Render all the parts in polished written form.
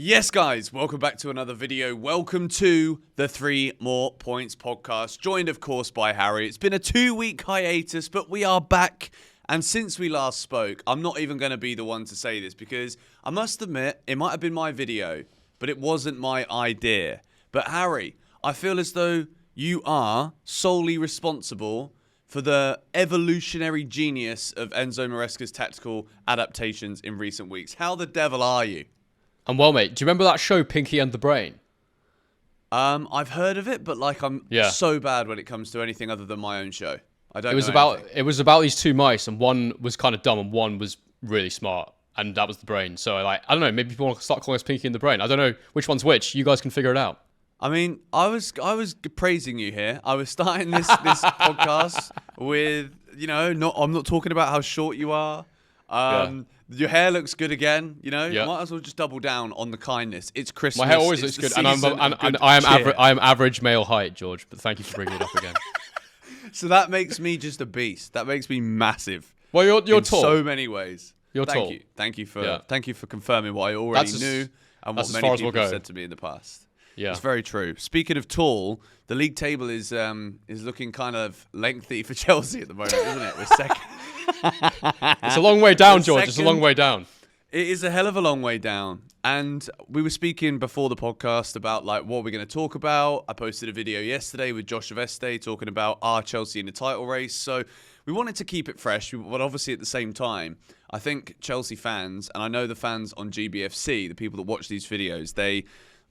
Yes, guys, welcome back to another video. Welcome to the 3 More Points podcast, joined, of course, by Harry. It's been a 2-week hiatus, but we are back. And since we last spoke, I'm not even going to be the one to say this because I must admit, it might have been my video, but it wasn't my idea. But Harry, I feel as though you are solely responsible for the evolutionary genius of Enzo Maresca's tactical adaptations in recent weeks. How the devil are you? I'm well, mate. Do you remember that show, Pinky and the Brain? I've heard of it, but I'm so bad when it comes to anything other than my own show. I don't. It was about these two mice, and one was kind of dumb, and one was really smart, and that was the brain. So I don't know. Maybe people want to start calling us Pinky and the Brain. I don't know which one's which. You guys can figure it out. I mean, I was praising you here. I was starting this podcast with I'm not talking about how short you are. Your hair looks good again, Might as well just double down on the kindness. It's Christmas. My hair always looks good, and I am average male height, George. But thank you for bringing it up again. So that makes me just a beast. That makes me massive. Well, you're in tall. So many ways. You're tall. Thank you for confirming what I already knew and what many people have said to me in the past. Yeah, it's very true. Speaking of tall, the league table is looking kind of lengthy for Chelsea at the moment, isn't it? We're second. It's a long way down, George. It's a long way down. It is a hell of a long way down. And we were speaking before the podcast about what we're going to talk about. I posted a video yesterday with Josh Aveste talking about our Chelsea in the title race. So we wanted to keep it fresh, but obviously at the same time, I think Chelsea fans, and I know the fans on GBFC, the people that watch these videos,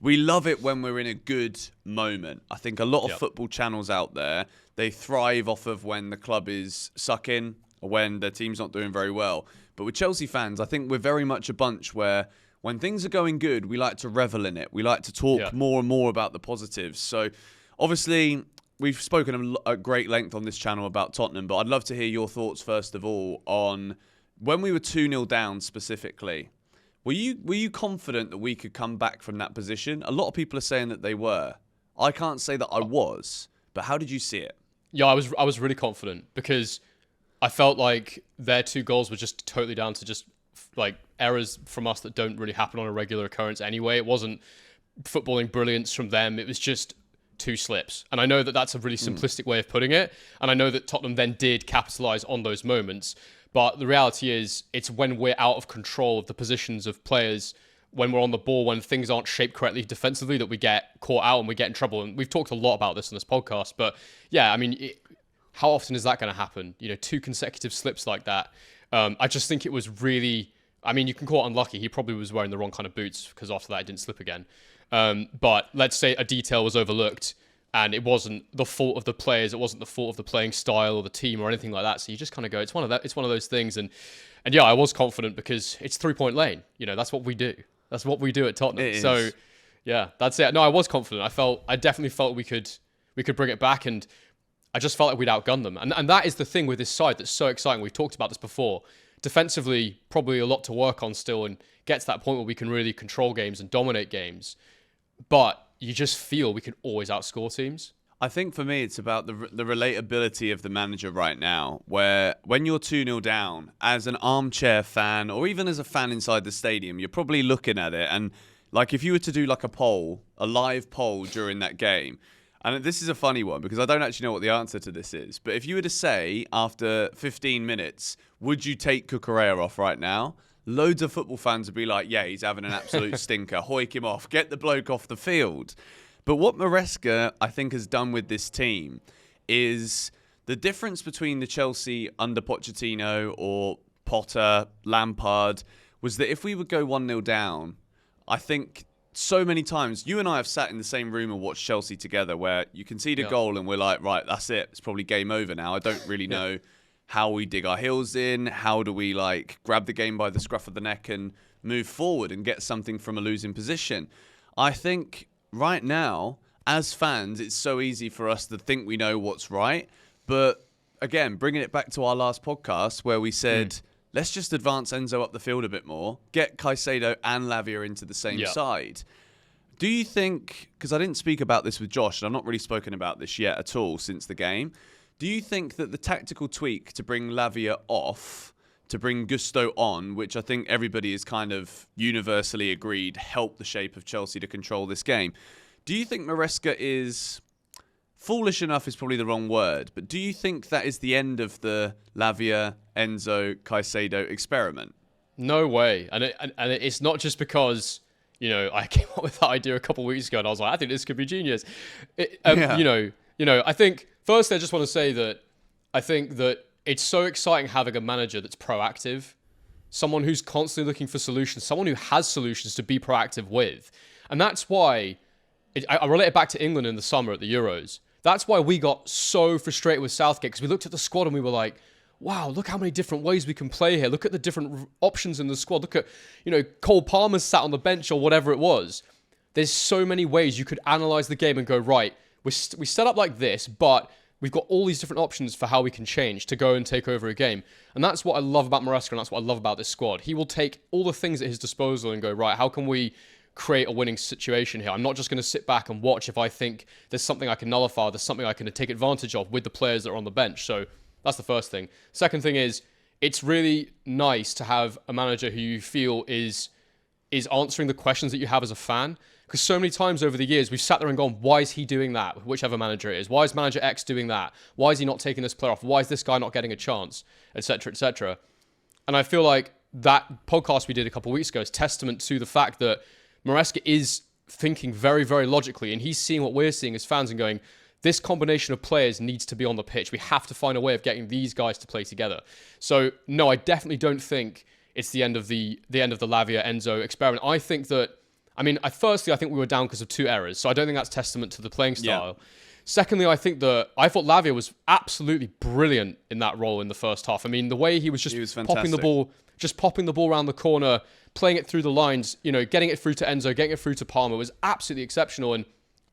we love it when we're in a good moment. I think a lot of football channels out there, they thrive off of when the club is sucking or when their team's not doing very well. But with Chelsea fans, I think we're very much a bunch where when things are going good, we like to revel in it. We like to talk more and more about the positives. So obviously, we've spoken at great length on this channel about Tottenham, but I'd love to hear your thoughts, first of all, on when we were 2-0 down specifically. Were you confident that we could come back from that position? A lot of people are saying that they were. I can't say that I was, but how did you see it? Yeah, I was really confident because I felt like their 2 goals were just totally down to just errors from us that don't really happen on a regular occurrence anyway. It wasn't footballing brilliance from them. It was just 2 slips. And I know that that's a really simplistic way of putting it. And I know that Tottenham then did capitalise on those moments. But the reality is, it's when we're out of control of the positions of players, when we're on the ball, when things aren't shaped correctly defensively, that we get caught out and we get in trouble. And we've talked a lot about this on this podcast. But yeah, I mean, how often is that going to happen? 2 consecutive slips like that. I just think it was really... I mean, you can call it unlucky. He probably was wearing the wrong kind of boots because after that, it didn't slip again. But let's say a detail was overlooked and it wasn't the fault of the players. It wasn't the fault of the playing style or the team or anything like that. So you just kind of go, it's one of those things. And yeah, I was confident because it's 3-point lane. That's what we do. That's what we do at Tottenham. So yeah, that's it. No, I was confident. I definitely felt we could bring it back, and I just felt like we'd outgunned them. And that is the thing with this side that's so exciting. We've talked about this before. Defensively, probably a lot to work on still and get to that point where we can really control games and dominate games. But you just feel we can always outscore teams. I think for me, it's about the relatability of the manager right now, where when you're 2-0 down, as an armchair fan or even as a fan inside the stadium, you're probably looking at it. And if you were to do a live poll during that game, and this is a funny one because I don't actually know what the answer to this is, but if you were to say after 15 minutes, would you take Cucurella off right now? Loads of football fans would be like, yeah, he's having an absolute stinker. Hoik him off. Get the bloke off the field. But what Maresca, I think, has done with this team is the difference between the Chelsea under Pochettino or Potter, Lampard, was that if we would go 1-0 down, I think so many times, you and I have sat in the same room and watched Chelsea together where you concede a goal and we're like, right, that's it. It's probably game over now. I don't really know how we dig our heels in. How do we grab the game by the scruff of the neck and move forward and get something from a losing position? I think right now, as fans, it's so easy for us to think we know what's right. But again, bringing it back to our last podcast where we said, let's just advance Enzo up the field a bit more, get Caicedo and Lavia into the same side. Do you think, because I didn't speak about this with Josh, and I've not really spoken about this yet at all since the game, do you think that the tactical tweak to bring Lavia off to bring Gusto on, which I think everybody is kind of universally agreed helped the shape of Chelsea to control this game. Do you think Maresca is... Foolish enough is probably the wrong word, but do you think that is the end of the Lavia, Enzo, Caicedo experiment? No way. And it's not just because, I came up with that idea a couple of weeks ago and I was like, I think this could be genius. I think, firstly, I just want to say that I think that it's so exciting having a manager that's proactive, someone who's constantly looking for solutions, someone who has solutions to be proactive with. And that's why, I relate it back to England in the summer at the Euros. That's why we got so frustrated with Southgate, because we looked at the squad and we were like, wow, look how many different ways we can play here. Look at the different options in the squad. Look at, Cole Palmer's sat on the bench or whatever it was. There's so many ways you could analyze the game and go, right, we set up like this, but we've got all these different options for how we can change to go and take over a game. And that's what I love about Maresca, and that's what I love about this squad. He will take all the things at his disposal and go, right, how can we create a winning situation here? I'm not just going to sit back and watch if I think there's something I can nullify, there's something I can take advantage of with the players that are on the bench. So that's the first thing. Second thing is, it's really nice to have a manager who you feel is answering the questions that you have as a fan. Because so many times over the years, we've sat there and gone, why is he doing that? Whichever manager it is. Why is manager X doing that? Why is he not taking this player off? Why is this guy not getting a chance? Etc., etc. And I feel like that podcast we did a couple of weeks ago is testament to the fact that Maresca is thinking very, very logically, and he's seeing what we're seeing as fans and going, this combination of players needs to be on the pitch. We have to find a way of getting these guys to play together. So, no, I definitely don't think it's the end of the Lavia Enzo experiment. I think that, firstly, I think we were down because of 2 errors, so I don't think that's testament to the playing style. Yeah. Secondly, I thought Lavia was absolutely brilliant in that role in the first half. The way he was popping the ball around the corner, playing it through the lines, getting it through to Enzo, getting it through to Palmer was absolutely exceptional. And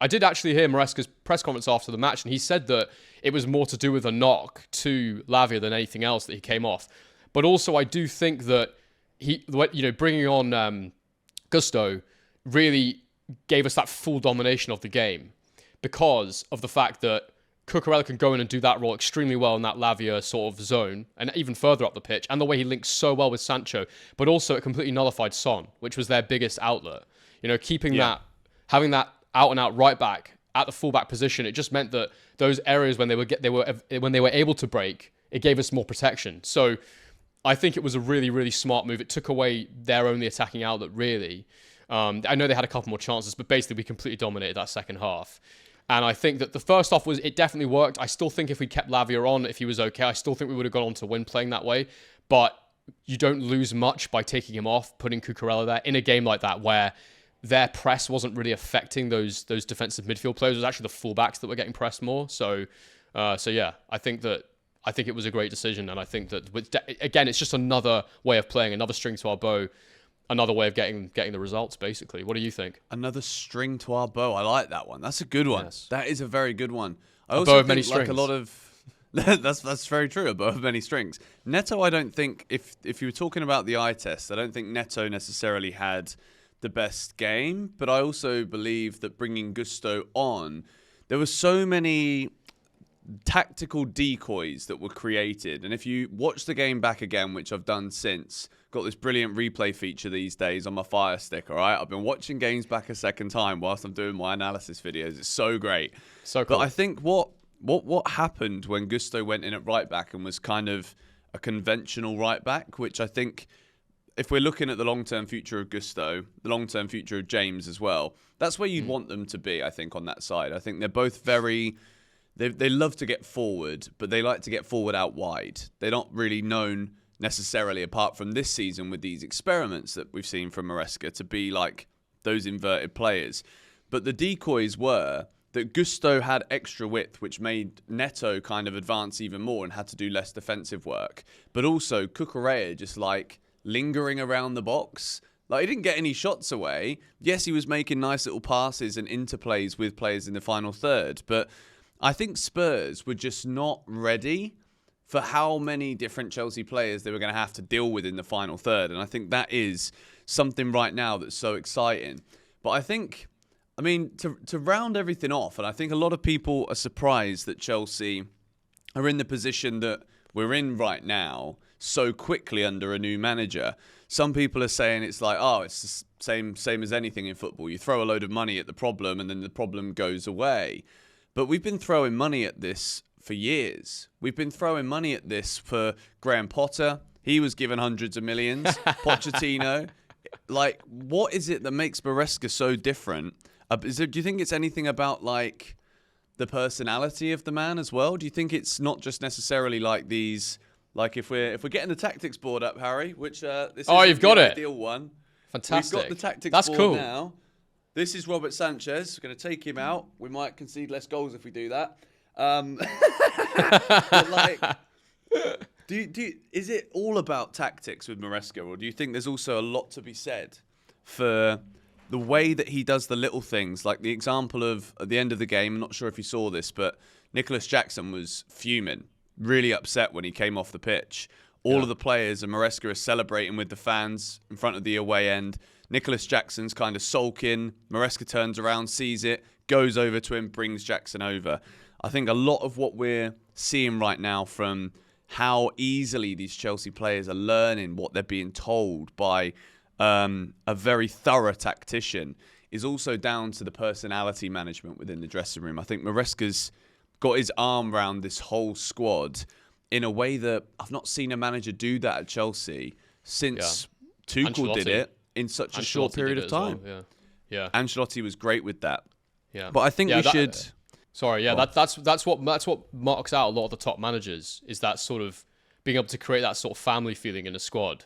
I did actually hear Maresca's press conference after the match, and he said that it was more to do with a knock to Lavia than anything else that he came off. But also, I do think that bringing on Gusto really gave us that full domination of the game because of the fact that Cucurella can go in and do that role extremely well in that Lavia sort of zone and even further up the pitch, and the way he links so well with Sancho, but also it completely nullified Son, which was their biggest outlet. Having that out and out right back at the fullback position, it just meant that those areas when they were able to break, it gave us more protection. So I think it was a really, really smart move. It took away their only attacking outlet, really. I know they had a couple more chances, but basically we completely dominated that second half. And I think that the first half it definitely worked. I still think if we kept Lavia on, if he was okay, I still think we would have gone on to win playing that way. But you don't lose much by taking him off, putting Cucurella there in a game like that where their press wasn't really affecting those defensive midfield players. It was actually the fullbacks that were getting pressed more. So yeah, I think it was a great decision, and I think that again, it's just another way of playing, another string to our bow, another way of getting the results. Basically, what do you think? Another string to our bow. I like that one. That's a good one. Yes. That is a very good one. I a also bow of think many strings. A lot of that's very true. A bow of many strings. Neto, I don't think if you were talking about the eye test, I don't think Neto necessarily had the best game, but I also believe that bringing Gusto on, there were so many tactical decoys that were created. And if you watch the game back again, which I've done since, got this brilliant replay feature these days on my Fire Stick, all right? I've been watching games back a second time whilst I'm doing my analysis videos. It's so great. So cool. But I think what happened when Gusto went in at right back and was kind of a conventional right back, which I think, if we're looking at the long-term future of Gusto, the long-term future of James as well, that's where you'd want them to be, I think, on that side. I think they're both very... They love to get forward, but they like to get forward out wide. They're not really known necessarily, apart from this season with these experiments that we've seen from Maresca, to be like those inverted players. But the decoys were that Gusto had extra width, which made Neto kind of advance even more and had to do less defensive work. But also Cucurella just lingering around the box. He didn't get any shots away. Yes, he was making nice little passes and interplays with players in the final third, but I think Spurs were just not ready for how many different Chelsea players they were going to have to deal with in the final third. And I think that is something right now that's so exciting. But I think, to round everything off, and I think a lot of people are surprised that Chelsea are in the position that we're in right now, so quickly under a new manager. Some people are saying it's like, oh, it's the same as anything in football. You throw a load of money at the problem and then the problem goes away. But we've been throwing money at this for years. We've been throwing money at this for Graham Potter. He was given hundreds of millions. Pochettino. Like, what is it that makes Maresca so different? Do you think it's anything about, like, the personality of the man as well? Do you think it's not just necessarily like these... Like if we're getting the tactics board up, Harry, which this is you've got the it. ideal one. Fantastic. We've got the tactics That's board cool. now. This is Robert Sanchez. We're going to take him out. We might concede less goals if we do that. But like, is it all about tactics with Maresca, or do you think there's also a lot to be said for the way that he does the little things? Like the example of at the end of the game. I'm not sure if you saw this, but Nicholas Jackson was fuming. Really upset when he came off the pitch. All of the players and Maresca are celebrating with the fans in front of the away end. Nicholas Jackson's kind of sulking. Maresca turns around, sees it, goes over to him, brings Jackson over. I think a lot of what we're seeing right now from how easily these Chelsea players are learning what they're being told by a very thorough tactician is also down to the personality management within the dressing room. I think Maresca's got his arm around this whole squad in a way that I've not seen a manager do that at Chelsea since Tuchel did it in such a short period of time. Well. Yeah. Ancelotti was great with that. Yeah. But I think we should... That's what marks out a lot of the top managers, is that sort of being able to create that sort of family feeling in a squad.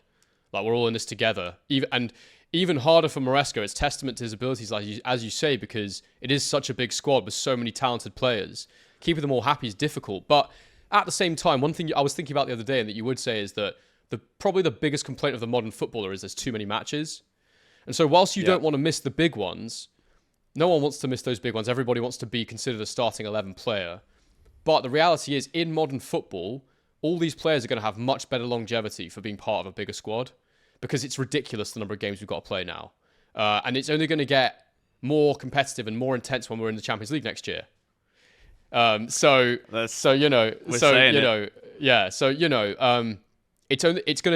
Like, we're all in this together. Even harder for Maresca, it's testament to his abilities, as you say, because it is such a big squad with so many talented players. Keeping them all happy is difficult. But at the same time, one thing I was thinking about the other day and that you would say is that probably the biggest complaint of the modern footballer is there's too many matches. And so whilst you don't want to miss the big ones, no one wants to miss those big ones. Everybody wants to be considered a starting 11 player. But the reality is, in modern football, all these players are going to have much better longevity for being part of a bigger squad, because it's ridiculous the number of games we've got to play now. And it's only going to get more competitive and more intense when we're in the Champions League next year. It's going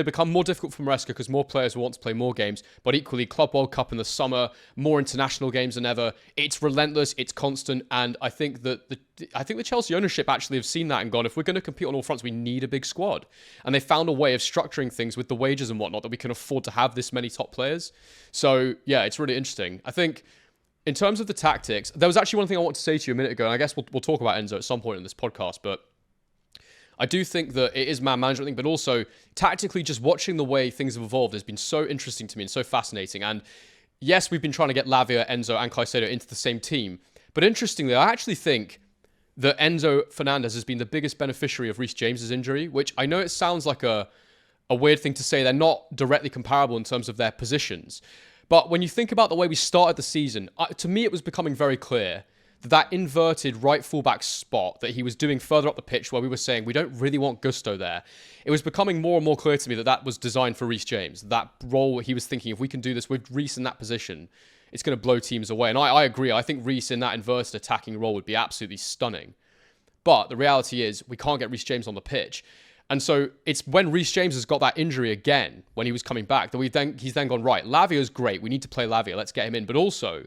to become more difficult for Maresca because more players will want to play more games, but equally Club World Cup in the summer, more international games than ever. It's relentless, it's constant, and I think that the Chelsea ownership actually have seen that and gone, if we're going to compete on all fronts, we need a big squad. And they found a way of structuring things with the wages and whatnot that we can afford to have this many top players. So yeah, it's really interesting. I think in terms of the tactics, there was actually one thing I wanted to say to you a minute ago, and I guess we'll talk about Enzo at some point in this podcast, but I do think that it is man management thing, but also tactically just watching the way things have evolved has been so interesting to me and so fascinating. And yes, we've been trying to get Lavia, Enzo, and Caicedo into the same team. But interestingly, I actually think that Enzo Fernandez has been the biggest beneficiary of Reece James's injury, which I know it sounds like a weird thing to say. They're not directly comparable in terms of their positions. But when you think about the way we started the season, to me, it was becoming very clear that inverted right fullback spot that he was doing further up the pitch, where we were saying we don't really want Gusto there, it was becoming more and more clear to me that was designed for Reece James. That role, he was thinking, if we can do this with Reece in that position, it's going to blow teams away. And I agree. I think Reece in that inverted attacking role would be absolutely stunning. But the reality is we can't get Reece James on the pitch. And so it's when Reece James has got that injury again, when he was coming back, that he's then gone, right, Lavia's great. We need to play Lavia. Let's get him in. But also,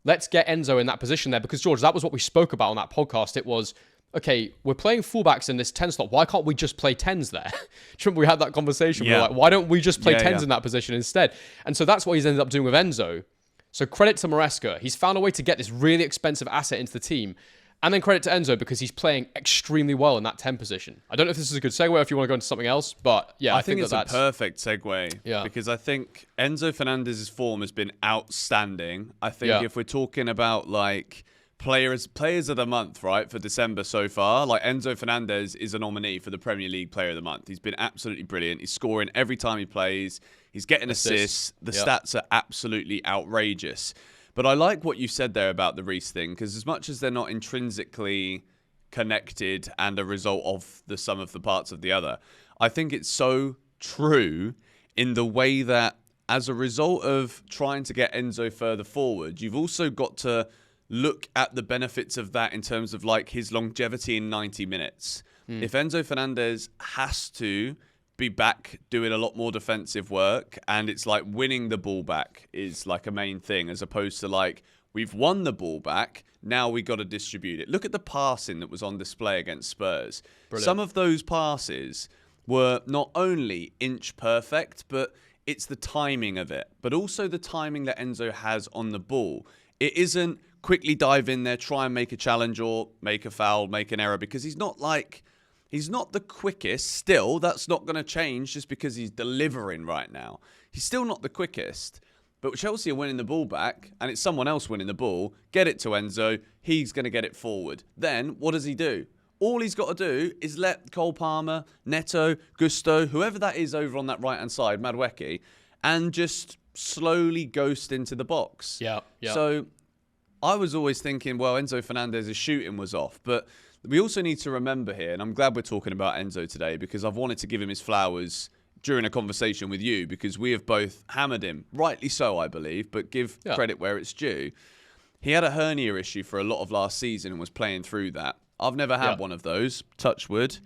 let's get Enzo in that position there, because, George, that was what we spoke about on that podcast. It was, okay, we're playing fullbacks in this 10 slot. Why can't we just play 10s there? Do you remember we had that conversation? Yeah. We were like, why don't we just play 10s in that position instead? And so that's what he's ended up doing with Enzo. So credit to Maresca. He's found a way to get this really expensive asset into the team. And then credit to Enzo, because he's playing extremely well in that 10 position. I don't know if this is a good segue or if you want to go into something else, but yeah, I think it's a perfect segue. Yeah. Because I think Enzo Fernandez's form has been outstanding. I think if we're talking about like players of the month, right, for December so far, like Enzo Fernandez is a nominee for the Premier League Player of the Month. He's been absolutely brilliant. He's scoring every time he plays. He's getting assists. The stats are absolutely outrageous. But I like what you said there about the Reece thing, because as much as they're not intrinsically connected and a result of the sum of the parts of the other, I think it's so true in the way that as a result of trying to get Enzo further forward, you've also got to look at the benefits of that in terms of like his longevity in 90 minutes. If Enzo Fernandez has to be back doing a lot more defensive work, and it's like winning the ball back is like a main thing, as opposed to like, we've won the ball back, now we got to distribute it. Look at the passing that was on display against Spurs. Brilliant. Some of those passes were not only inch perfect, but it's the timing of it, but also the timing that Enzo has on the ball. It isn't quickly dive in there, try and make a challenge or make a foul, make an error, because he's not the quickest. Still, that's not going to change just because he's delivering right now. He's still not the quickest. But Chelsea are winning the ball back, and it's someone else winning the ball. Get it to Enzo. He's going to get it forward. Then, what does he do? All he's got to do is let Cole Palmer, Neto, Gusto, whoever that is over on that right-hand side, Madueke, and just slowly ghost into the box. Yeah. So I was always thinking, well, Enzo Fernandez's shooting was off. But we also need to remember here, and I'm glad we're talking about Enzo today, because I've wanted to give him his flowers during a conversation with you, because we have both hammered him, rightly so, I believe, but give credit where it's due. He had a hernia issue for a lot of last season and was playing through that. I've never had one of those, touch wood,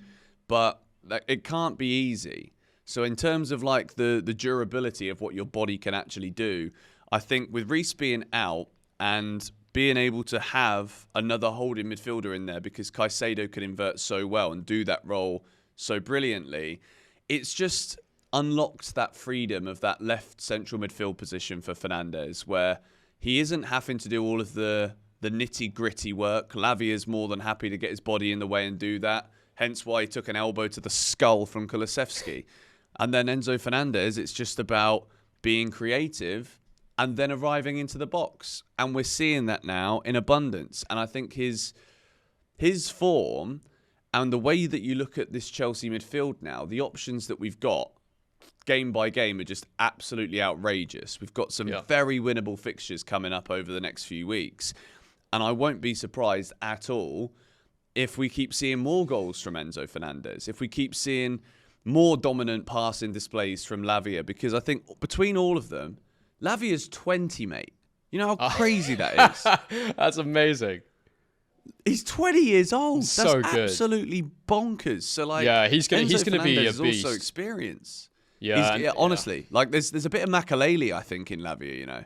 but it can't be easy. So in terms of like the durability of what your body can actually do, I think with Reece being out and being able to have another holding midfielder in there, because Caicedo can invert so well and do that role so brilliantly, it's just unlocked that freedom of that left central midfield position for Fernandez, where he isn't having to do all of the nitty-gritty work. Lavia's more than happy to get his body in the way and do that, hence why he took an elbow to the skull from Kulusevski. And then Enzo Fernandez, it's just about being creative and then arriving into the box. And we're seeing that now in abundance. And I think his form and the way that you look at this Chelsea midfield now, the options that we've got game by game are just absolutely outrageous. We've got some very winnable fixtures coming up over the next few weeks. And I won't be surprised at all if we keep seeing more goals from Enzo Fernandez, if we keep seeing more dominant passing displays from Lavia, because I think between all of them, Lavia's 20, mate. You know how crazy that is? That's amazing. He's 20 years old. That's so good. Absolutely bonkers. So like, he's gonna be a beast. Also experience. Honestly, like there's a bit of Makaleli, I think, in Lavia. You know.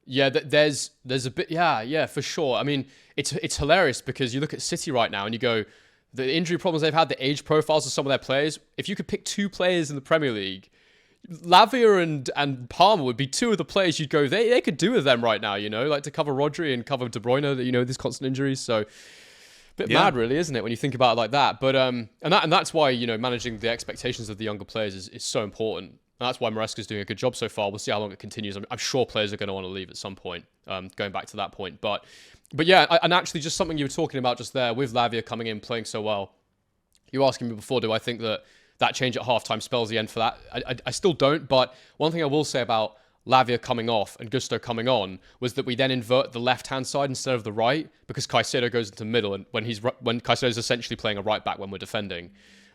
Yeah, there's a bit. Yeah, for sure. I mean, it's hilarious because you look at City right now and you go, the injury problems they've had, the age profiles of some of their players. If you could pick two players in the Premier League, Lavia and Palmer would be two of the players you'd go, they could do with them right now, you know, like to cover Rodri and cover De Bruyne, that, you know, these constant injuries. So a bit mad, really, isn't it, when you think about it like that? But and that's why, you know, managing the expectations of the younger players is so important. And that's why Maresca's doing a good job so far. We'll see how long it continues. I'm sure players are going to want to leave at some point, going back to that point. But yeah, and actually just something you were talking about just there with Lavia coming in, playing so well. You were asking me before, do I think that change at halftime spells the end for that? I still don't, but one thing I will say about Lavia coming off and Gusto coming on was that we then invert the left-hand side instead of the right, because Caicedo goes into the middle, and when Caicedo is essentially playing a right back when we're defending,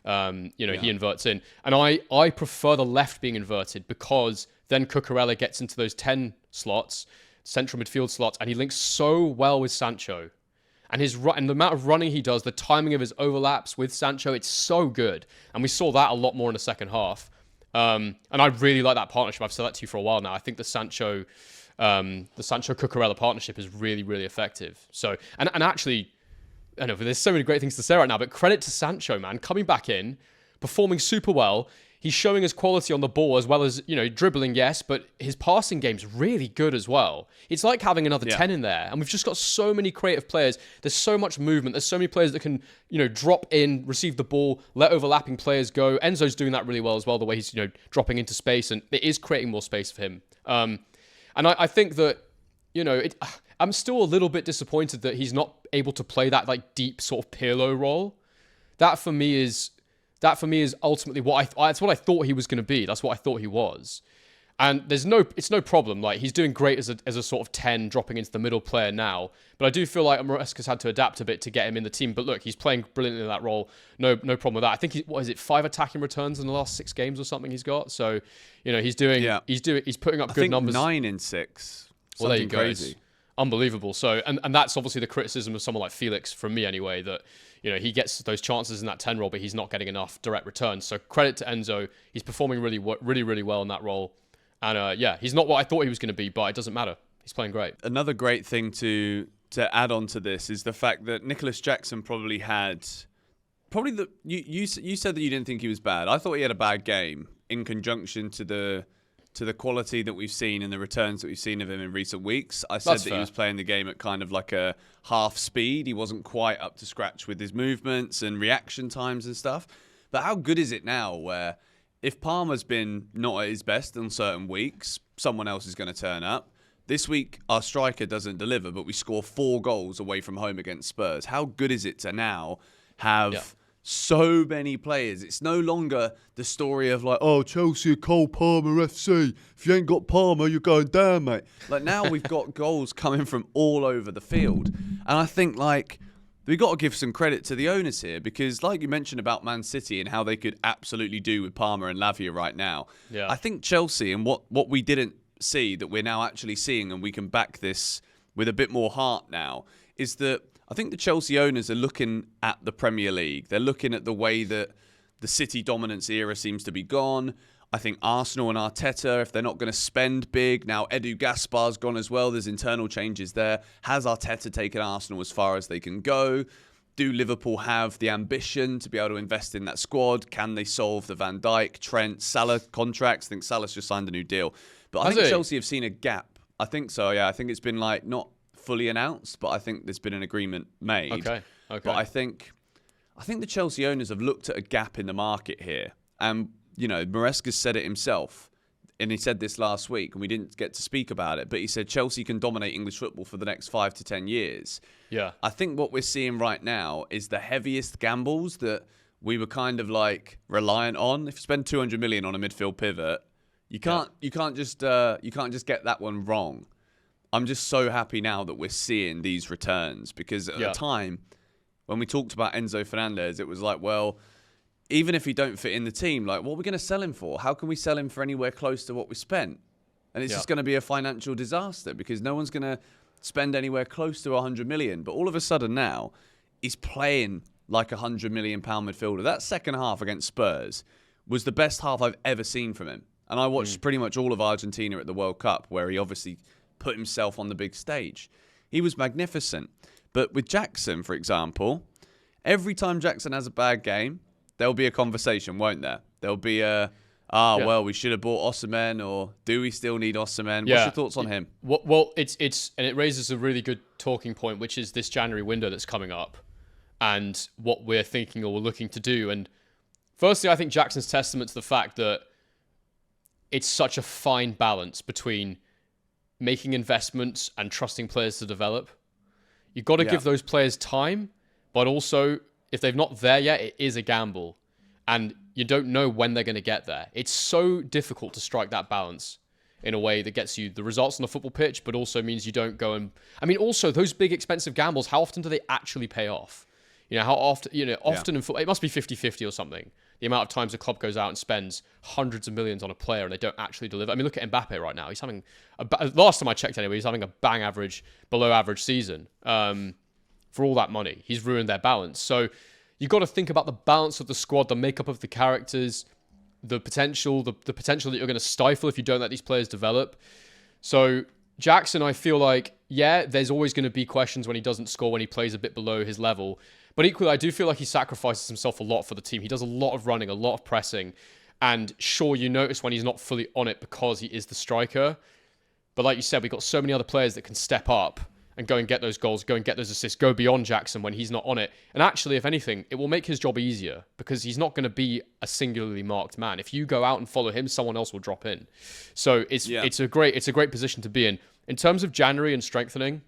he inverts in. And I prefer the left being inverted, because then Cucurella gets into those 10 slots, central midfield slots, and he links so well with Sancho. And the amount of running he does, the timing of his overlaps with Sancho, it's so good. And we saw that a lot more in the second half. And I really like that partnership. I've said that to you for a while now. I think the Sancho Cucurella partnership is really, really effective. So, and actually, I know there's so many great things to say right now, but credit to Sancho, man, coming back in, performing super well. He's showing his quality on the ball, as well as, you know, dribbling, yes, but his passing game's really good as well. It's like having another 10 in there. And we've just got so many creative players. There's so much movement. There's so many players that can, you know, drop in, receive the ball, let overlapping players go. Enzo's doing that really well as well, the way he's, you know, dropping into space, and it is creating more space for him. And I think that, you know, I'm still a little bit disappointed that he's not able to play that, like, deep sort of Pirlo role. That for me is ultimately that's what I thought he was going to be. That's what I thought he was. And it's no problem. Like, he's doing great as a sort of 10, dropping into the middle player now. But I do feel like Maresca's had to adapt a bit to get him in the team. But look, he's playing brilliantly in that role. No problem with that. I think what is it, 5 attacking returns in the last 6 games or something he's got. So, you know, he's putting up good numbers. 9 in 6. Well, there you go. Crazy. unbelievable. So, and that's obviously the criticism of someone like Felix, from me anyway, that, you know, he gets those chances in that 10 role, but he's not getting enough direct returns. So credit to Enzo. He's performing really well in that role. And yeah, he's not what I thought he was going to be, but it doesn't matter. He's playing great. Another great thing to add on to this is the fact that Nicholas Jackson probably you said that you didn't think he was bad. I thought he had a bad game in conjunction to the quality that we've seen and the returns that we've seen of him in recent weeks. I said that he was playing the game at kind of like a half speed. He wasn't quite up to scratch with his movements and reaction times and stuff. But how good is it now where if Palmer's been not at his best on certain weeks, someone else is going to turn up. This week, our striker doesn't deliver, but we score 4 goals away from home against Spurs. How good is it to now have so many players? It's no longer the story of like, oh, Chelsea are Cole Palmer FC. If you ain't got Palmer, you're going down, mate. Like now we've got goals coming from all over the field. And I think like we've got to give some credit to the owners here because like you mentioned about Man City and how they could absolutely do with Palmer and Lavia right now. Yeah. I think Chelsea and what we didn't see that we're now actually seeing, and we can back this with a bit more heart now, is that I think the Chelsea owners are looking at the Premier League. They're looking at the way that the City dominance era seems to be gone. I think Arsenal and Arteta, if they're not going to spend big, now Edu Gaspar's gone as well. There's internal changes there. Has Arteta taken Arsenal as far as they can go? Do Liverpool have the ambition to be able to invest in that squad? Can they solve the Van Dijk, Trent, Salah contracts? I think Salah's just signed a new deal. But I think Chelsea have seen a gap. I think so, yeah. I think it's been like not fully announced, but I think there's been an agreement made. Okay. But I think the Chelsea owners have looked at a gap in the market here. And, you know, Maresca said it himself. And he said this last week, and we didn't get to speak about it. But he said Chelsea can dominate English football for the next 5 to 10 years. Yeah. I think what we're seeing right now is the heaviest gambles that we were kind of like reliant on. If you spend 200 million on a midfield pivot, you can't just get that one wrong. I'm just so happy now that we're seeing these returns because at the time when we talked about Enzo Fernandez, it was like, well, even if he don't fit in the team, like what are we going to sell him for? How can we sell him for anywhere close to what we spent? And it's just going to be a financial disaster because no one's going to spend anywhere close to 100 million. But all of a sudden now, he's playing like £100 million midfielder. That second half against Spurs was the best half I've ever seen from him. And I watched pretty much all of Argentina at the World Cup, where he obviously put himself on the big stage. He was magnificent. But with Jackson, for example, every time Jackson has a bad game, there'll be a conversation, won't there? There'll be well, we should have bought Osimhen, or do we still need Osimhen? What's your thoughts on him? Well, it's and it raises a really good talking point, which is this January window that's coming up and what we're thinking or we're looking to do. And firstly, I think Jackson's testament to the fact that it's such a fine balance between making investments and trusting players to develop. You've got to give those players time, but also if they're not there yet, it is a gamble. And you don't know when they're going to get there. It's so difficult to strike that balance in a way that gets you the results on the football pitch, but also means you don't go and... I mean, also, those big expensive gambles, how often do they actually pay off? You know, how often... You know, often in football, it must be 50-50 or something. The amount of times a club goes out and spends hundreds of millions on a player and they don't actually deliver. I mean, look at Mbappe right now. He's having... last time I checked anyway, he's having a below average season. For all that money, he's ruined their balance. So you've got to think about the balance of the squad, the makeup of the characters, the potential that you're going to stifle if you don't let these players develop. So Jackson, I feel like, there's always going to be questions when he doesn't score, when he plays a bit below his level. But equally, I do feel like he sacrifices himself a lot for the team. He does a lot of running, a lot of pressing. And sure, you notice when he's not fully on it because he is the striker. But like you said, we've got so many other players that can step up and go and get those goals, go and get those assists, go beyond Jackson when he's not on it. And actually, if anything, it will make his job easier because he's not going to be a singularly marked man. If you go out and follow him, someone else will drop in. So it's a great position to be in. In terms of January and strengthening,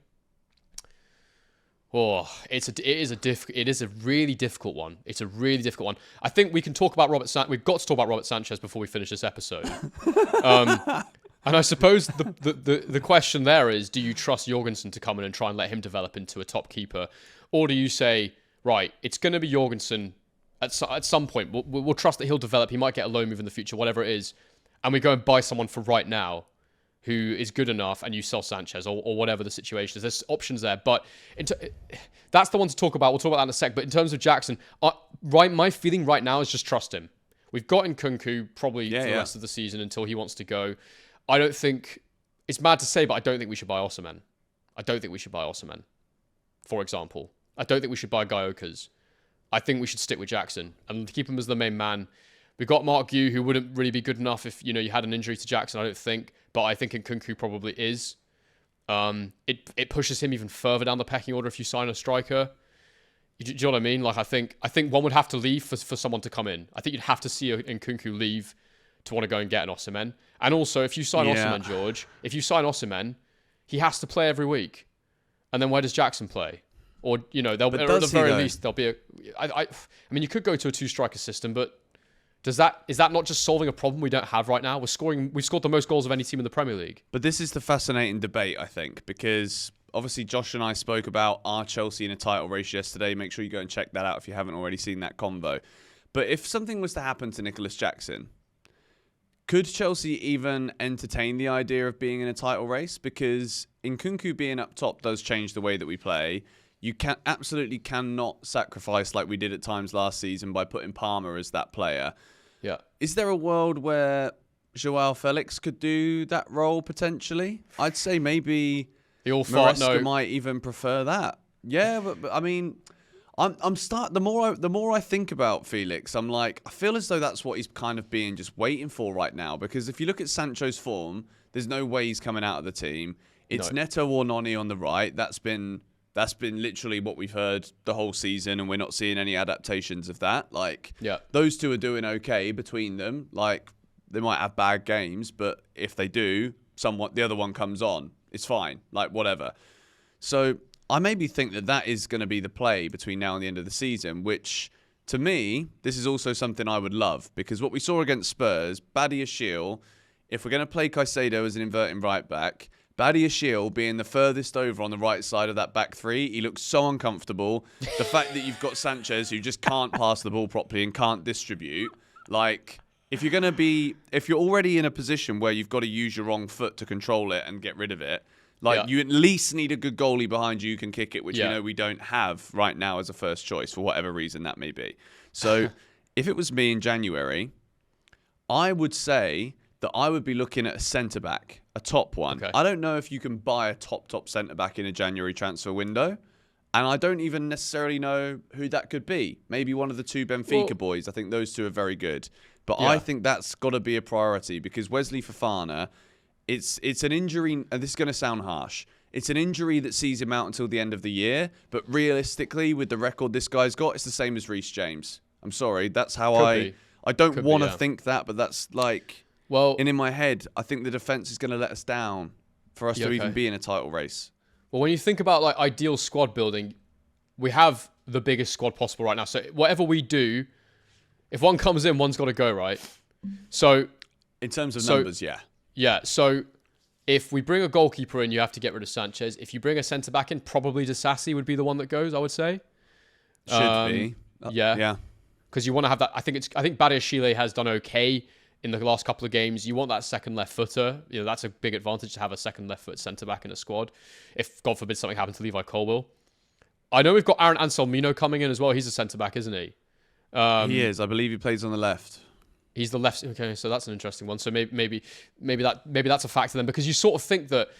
it is a really difficult one. It's a really difficult one. I think we can talk about we've got to talk about Robert Sanchez before we finish this episode. And I suppose the question there is, do you trust Jorgensen to come in and try and let him develop into a top keeper? Or do you say, right, it's going to be Jorgensen at some point. We'll trust that he'll develop. He might get a loan move in the future, whatever it is. And we go and buy someone for right now. who is good enough, and you sell Sanchez or whatever the situation is. There's options there, but that's the one to talk about. We'll talk about that in a sec. But in terms of Jackson, my feeling right now is just trust him. We've got Nkunku probably for the rest of the season until he wants to go. I don't think, it's mad to say, but I don't think we should buy Osimhen. For example. I don't think we should buy Gyokas. I think we should stick with Jackson and keep him as the main man. We've got Mark Gu, who wouldn't really be good enough if you had an injury to Jackson, I don't think. But I think Nkunku probably is. It pushes him even further down the pecking order if you sign a striker. Do you know what I mean? Like I think one would have to leave for someone to come in. I think you'd have to see Nkunku leave to want to go and get an Osimhen. And also, if you sign Osimhen, George, he has to play every week. And then where does Jackson play? Or at the very least there'll be a. I mean, you could go to a 2-striker system, but is that not just solving a problem we don't have right now? We've scored the most goals of any team in the Premier League. But this is the fascinating debate, I think, because obviously Josh and I spoke about our Chelsea in a title race yesterday. Make sure you go and check that out if you haven't already seen that convo. But if something was to happen to Nicholas Jackson, could Chelsea even entertain the idea of being in a title race? Because Nkunku being up top does change the way that we play. You absolutely cannot sacrifice like we did at times last season by putting Palmer as that player. Yeah. Is there a world where Joao Felix could do that role potentially? I'd say maybe Maresca might even prefer that. Yeah, but I mean, the more I think about Felix, I'm like, I feel as though that's what he's kind of being just waiting for right now. Because if you look at Sancho's form, there's no way he's coming out of the team. It's Neto or Noni on the right. That's been literally what we've heard the whole season, and we're not seeing any adaptations of that. Like, those two are doing okay between them. Like, they might have bad games, but if they do, the other one comes on. It's fine. Like, whatever. So I maybe think that is going to be the play between now and the end of the season, which, to me, this is also something I would love. Because what we saw against Spurs, Badiashile, if we're going to play Caicedo as an inverting right back, Badiashile being the furthest over on the right side of that back three, he looks so uncomfortable. The fact that you've got Sanchez who just can't pass the ball properly and can't distribute, like, if you're already in a position where you've got to use your wrong foot to control it and get rid of it, you at least need a good goalie behind you who can kick it, which we don't have right now as a first choice for whatever reason that may be. So if it was me in January, I would say that I would be looking at a centre-back, a top one. Okay. I don't know if you can buy a top centre-back in a January transfer window. And I don't even necessarily know who that could be. Maybe one of the two Benfica boys. I think those two are very good. But I think that's got to be a priority because Wesley Fofana, it's an injury, and this is going to sound harsh. It's an injury that sees him out until the end of the year. But realistically, with the record this guy's got, it's the same as Reece James. I'm sorry. That's how I don't want to think that, but that's like... Well, and in my head, I think the defence is going to let us down for us to even be in a title race. Well, when you think about like ideal squad building, we have the biggest squad possible right now. So whatever we do, if one comes in, one's got to go, right? So in terms of numbers, yeah. Yeah. So if we bring a goalkeeper in, you have to get rid of Sanchez. If you bring a centre back in, probably Disasi would be the one that goes, I would say. Should be. Yeah. Because you want to have that. I think Badiashile has done okay in the last couple of games. You want that second left footer. That's a big advantage to have a second left foot centre back in a squad. If God forbid something happened to Levi Colwill. I know we've got Aaron Anselmino coming in as well. He's a centre back, isn't he? He is. I believe he plays on the left. He's the left. Okay, so that's an interesting one. So maybe that's a factor then, because you sort of think that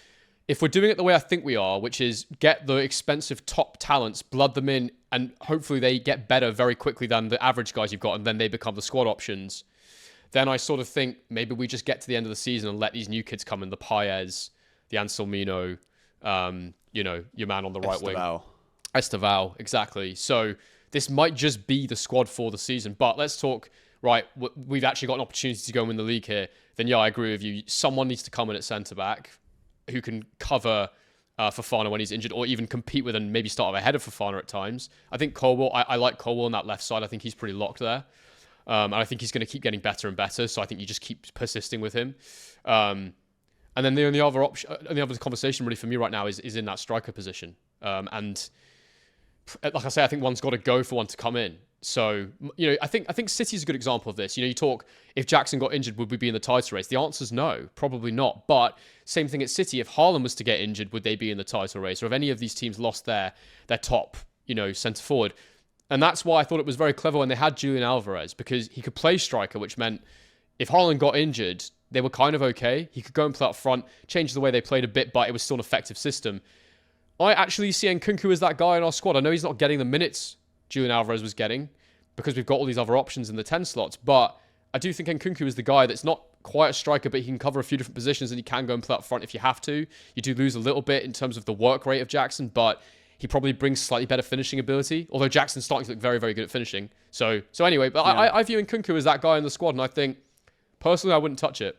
if we're doing it the way I think we are, which is get the expensive top talents, blood them in, and hopefully they get better very quickly than the average guys you've got, and then they become the squad options. Then I sort of think maybe we just get to the end of the season and let these new kids come in, the Paez, the Anselmino, your man on the right wing. Esteval, exactly. So this might just be the squad for the season. But let's talk, right, we've actually got an opportunity to go and win the league here. Then, yeah, I agree with you. Someone needs to come in at centre-back who can cover Fofana when he's injured, or even compete with and maybe start ahead of Fofana at times. I think Colwill, I like Colwill on that left side. I think he's pretty locked there. And I think he's going to keep getting better and better. So I think you just keep persisting with him. And then the only other conversation really for me right now is in that striker position. And like I say, I think one's got to go for one to come in. So, I think City's a good example of this. You talk, if Jackson got injured, would we be in the title race? The answer's no, probably not. But same thing at City. If Haaland was to get injured, would they be in the title race? Or if any of these teams lost their top, centre forward? And that's why I thought it was very clever when they had Julian Alvarez, because he could play striker, which meant if Haaland got injured, they were kind of okay. He could go and play up front, change the way they played a bit, but it was still an effective system. I actually see Nkunku as that guy in our squad. I know he's not getting the minutes Julian Alvarez was getting because we've got all these other options in the 10 slots, but I do think Nkunku is the guy that's not quite a striker, but he can cover a few different positions and he can go and play up front if you have to. You do lose a little bit in terms of the work rate of Jackson, but he probably brings slightly better finishing ability, although Jackson's starting to look very, very good at finishing. So anyway, but yeah. I view Nkunku as that guy in the squad, and I think, personally, I wouldn't touch it.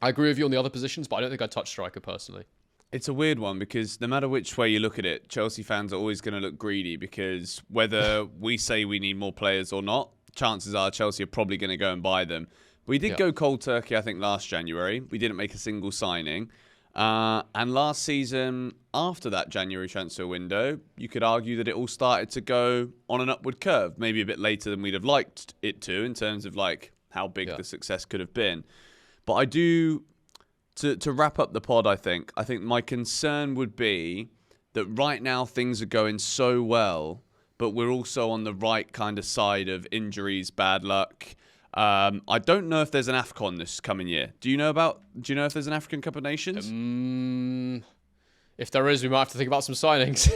I agree with you on the other positions, but I don't think I'd touch striker personally. It's a weird one because no matter which way you look at it, Chelsea fans are always going to look greedy because whether we say we need more players or not, chances are Chelsea are probably going to go and buy them. We did go cold turkey, I think, last January. We didn't make a single signing. And last season, after that January transfer window, you could argue that it all started to go on an upward curve, maybe a bit later than we'd have liked it to in terms of like how big the success could have been. But I do... To wrap up the pod, I think my concern would be that right now things are going so well, but we're also on the right kind of side of injuries, bad luck. I don't know if there's an AFCON this coming year. Do you know if there's an African Cup of Nations? If there is, we might have to think about some signings.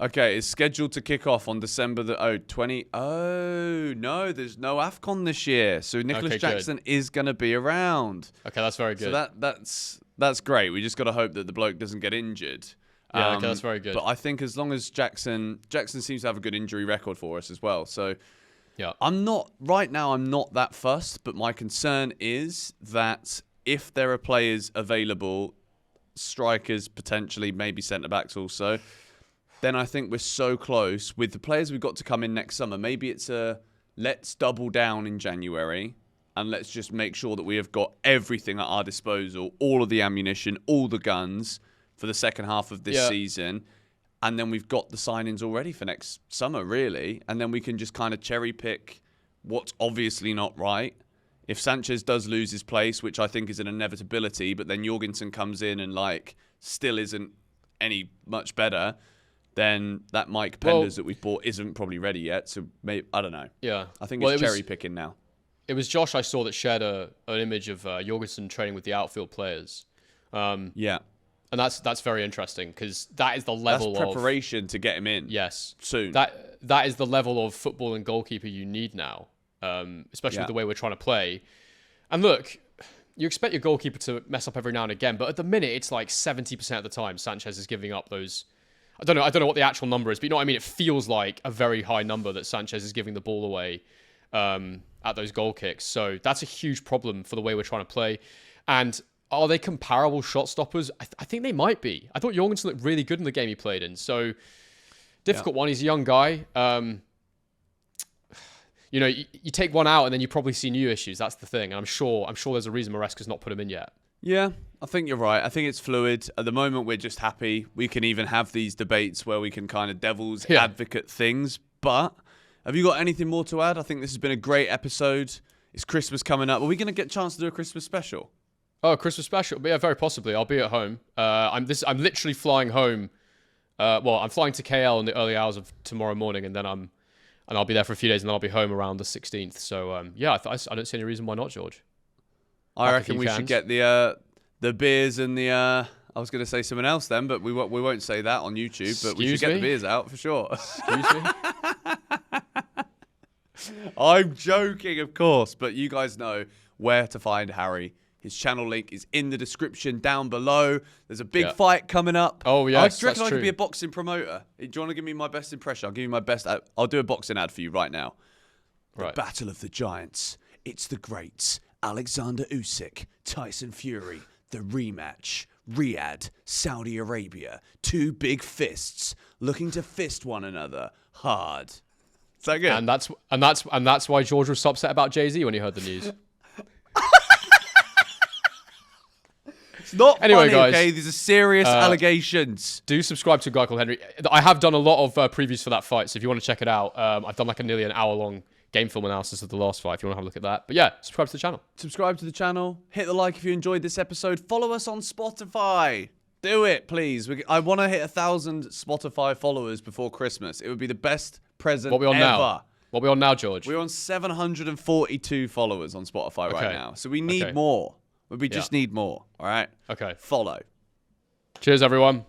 Okay, it's scheduled to kick off on December the 20. Oh, no, there's no AFCON this year. So Nicholas Jackson is going to be around. Okay, that's very good. So that's great. We just got to hope that the bloke doesn't get injured. Yeah, okay, that's very good. But I think as long as Jackson seems to have a good injury record for us as well. So yeah, I'm not that fussed, but my concern is that if there are players available, strikers potentially, maybe centre-backs also, then I think we're so close with the players we've got to come in next summer. Maybe it's let's double down in January and let's just make sure that we have got everything at our disposal, all of the ammunition, all the guns for the second half of this season. And then we've got the signings already for next summer, really. And then we can just kind of cherry pick what's obviously not right. If Sanchez does lose his place, which I think is an inevitability, but then Jorgensen comes in and still isn't any much better, then that Mike Penders that we've bought isn't probably ready yet. So maybe, I don't know. Yeah. I think it's cherry picking now. It was Josh I saw that shared an image of Jorgensen training with the outfield players. Yeah. And that's very interesting because that is the level of preparation to get him in. Yes. Soon. That is the level of football and goalkeeper you need now, especially with the way we're trying to play. And look, you expect your goalkeeper to mess up every now and again, but at the minute it's like 70% of the time Sanchez is giving up those. I don't know what the actual number is, but you know what I mean? It feels like a very high number that Sanchez is giving the ball away at those goal kicks. So that's a huge problem for the way we're trying to play. And are they comparable shot stoppers? I think they might be. I thought Jorgensen looked really good in the game he played in. So difficult one. He's a young guy. You take one out and then you probably see new issues. That's the thing. And I'm sure there's a reason Maresca's not put him in yet. Yeah, I think you're right. I think it's fluid. At the moment, we're just happy. We can even have these debates where we can kind of devil's advocate things. But have you got anything more to add? I think this has been a great episode. It's Christmas coming up. Are we going to get a chance to do a Christmas special? Oh, Christmas special? Yeah, very possibly. I'll be at home. I'm literally flying home. I'm flying to KL in the early hours of tomorrow morning, and then I'll be there for a few days, and then I'll be home around the 16th. So I don't see any reason why not, George. I reckon we should get the beers and the. I was going to say something else then, but we won't say that on YouTube. But we should get the beers out for sure. Excuse me. I'm joking, of course, but you guys know where to find Harry. His channel link is in the description down below. There's a big fight coming up. Oh yes, I reckon I could be a boxing promoter. Do you want to give me my best impression? I'll give you my best. I'll do a boxing ad for you right now. Right. The Battle of the Giants. It's the greats. Alexander Usyk, Tyson Fury, the rematch, Riyadh, Saudi Arabia, two big fists looking to fist one another hard. Is that good? And that's why George was so upset about Jay-Z when he heard the news. It's not Anyway, funny, guys, okay? These are serious allegations. Do subscribe to a guy called Henry. I have done a lot of previews for that fight, so if you want to check it out, I've done like nearly an hour-long game film analysis of the last fight if you want to have a look at that. But yeah, subscribe to the channel. Subscribe to the channel. Hit the like if you enjoyed this episode. Follow us on Spotify. Do it, please. I want to hit 1,000 Spotify followers before Christmas. It would be the best present What are we on ever. now? What are we on now, George? We're on 742 followers on Spotify right now. So we need more. We just need more. All right? Okay. Follow. Cheers, everyone.